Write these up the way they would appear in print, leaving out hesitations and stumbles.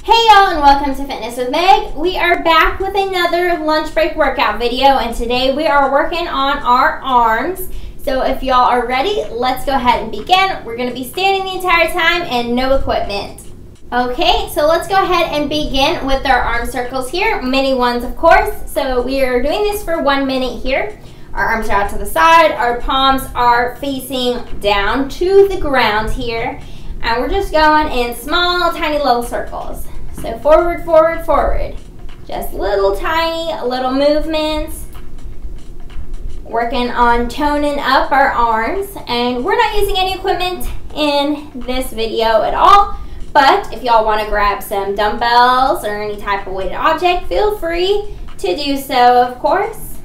Hey y'all, and welcome to Fitness with Meg. We are back with another lunch break workout video, and today we are working on our arms. So if y'all are ready, let's go ahead and begin. We're going to be standing the entire time and no equipment. Okay, so let's go ahead and begin with our arm circles here, mini ones of course. So we are doing this for 1 minute here. Our arms are out to the side, our palms are facing down to the ground here, and we're just going in small, tiny little circles. So forward, forward, forward. Just little tiny little movements. Working on toning up our arms. And we're not using any equipment in this video at all. But if y'all want to grab some dumbbells or any type of weighted object, feel free to do so, of course.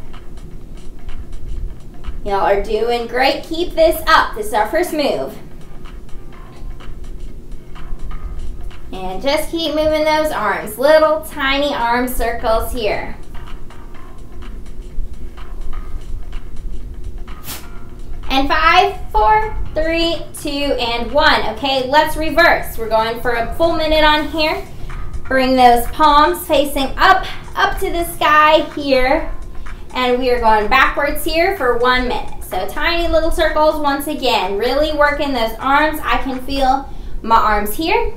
Y'all are doing great. Keep this up. This is our first move. And just keep moving those arms. Little tiny arm circles here. And 5, 4, 3, 2, and 1. Okay, let's reverse. We're going for a full minute on here. Bring those palms facing up to the sky here. And we are going backwards here for 1 minute. So tiny little circles once again. Really working those arms. I can feel my arms here.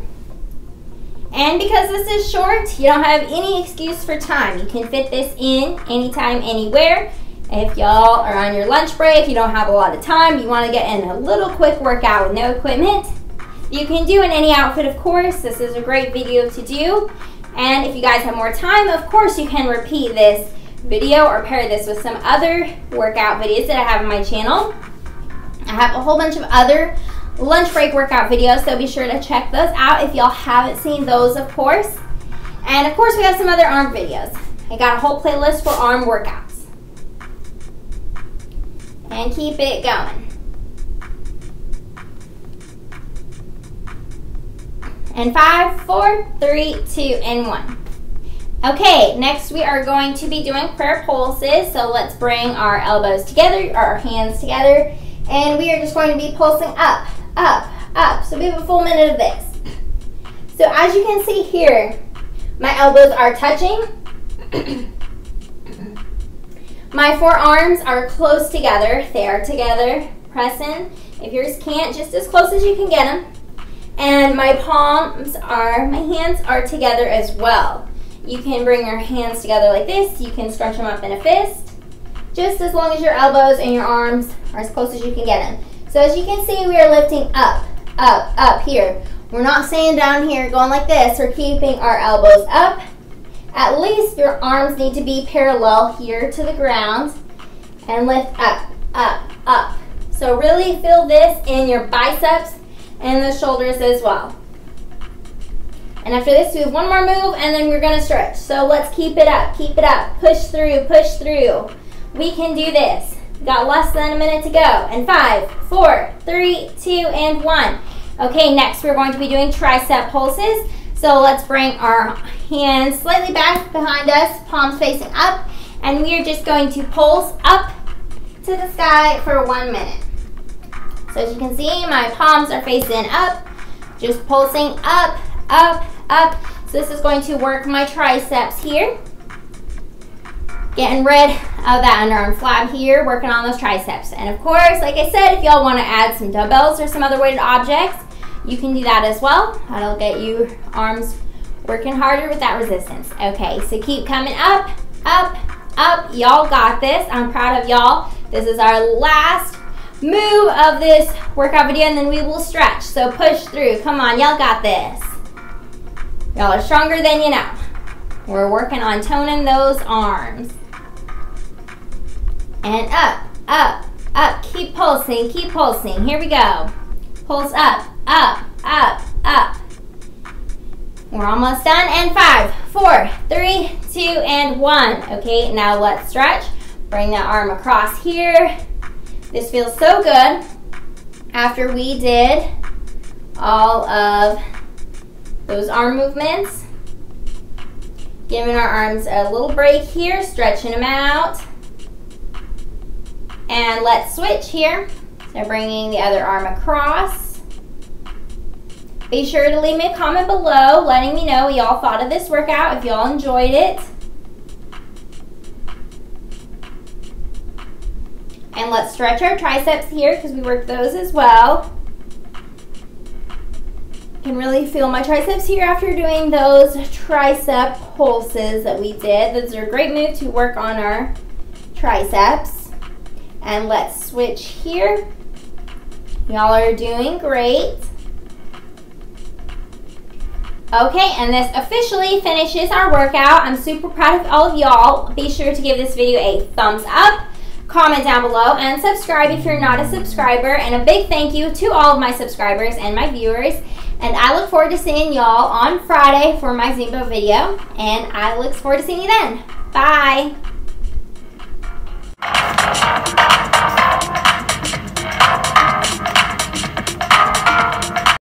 And because this is short, you don't have any excuse for time. You can fit this in anytime, anywhere. If y'all are on your lunch break, you don't have a lot of time, you want to get in a little quick workout with no equipment, you can do in any outfit, of course. This is a great video to do. And if you guys have more time, of course, you can repeat this video or pair this with some other workout videos that I have on my channel. I have a whole bunch of other lunch break workout videos, so be sure to check those out if y'all haven't seen those, of course. And of course we have some other arm videos. I got a whole playlist for arm workouts. And keep it going. And 5, 4, 3, 2, and 1. Okay, next we are going to be doing prayer pulses. So let's bring our elbows together, our hands together, and we are just going to be pulsing up, up, up. So we have a full minute of this. So as you can see here, my elbows are touching. My forearms are close together. They are together, pressing. If yours can't, just as close as you can get them. And my hands are together as well. You can bring your hands together like this. You can scrunch them up in a fist. Just as long as your elbows and your arms are as close as you can get them. So as you can see, we are lifting up, up, up here. We're not staying down here going like this. We're keeping our elbows up. At least your arms need to be parallel here to the ground. And lift up, up, up. So really feel this in your biceps and the shoulders as well. And after this, we have one more move and then we're going to stretch. So let's keep it up, push through, push through. We can do this. Got less than a minute to go. And 5, 4, 3, 2, and 1. Okay, next we're going to be doing tricep pulses. So let's bring our hands slightly back behind us, palms facing up, and we are just going to pulse up to the sky for 1 minute. So as you can see, my palms are facing up, just pulsing up, up, up. So this is going to work my triceps here. Getting rid of that underarm flab here, working on those triceps. And of course, like I said, if y'all want to add some dumbbells or some other weighted objects, you can do that as well. That'll get you arms working harder with that resistance. Okay, so keep coming up, up, up. Y'all got this. I'm proud of y'all. This is our last move of this workout video, and then we will stretch. So push through. Come on, y'all got this. Y'all are stronger than you know. We're working on toning those arms. And up, up, up. Keep pulsing, keep pulsing. Here we go. Pulse up, up, up, up. We're almost done. And 5, 4, 3, 2, and 1. Okay, now let's stretch. Bring that arm across here. This feels so good after we did all of those arm movements. Giving our arms a little break here, stretching them out. And let's switch here. So bringing the other arm across. Be sure to leave me a comment below letting me know what y'all thought of this workout, if y'all enjoyed it. And let's stretch our triceps here because we worked those as well. You can really feel my triceps here after doing those tricep pulses that we did. Those are a great move to work on our triceps. And let's switch here. Y'all are doing great. Okay, and this officially finishes our workout. I'm super proud of all of y'all. Be sure to give this video a thumbs up, comment down below, and subscribe if you're not a subscriber. And a big thank you to all of my subscribers and my viewers. And I look forward to seeing y'all on Friday for my Zumba video. And I look forward to seeing you then. Bye.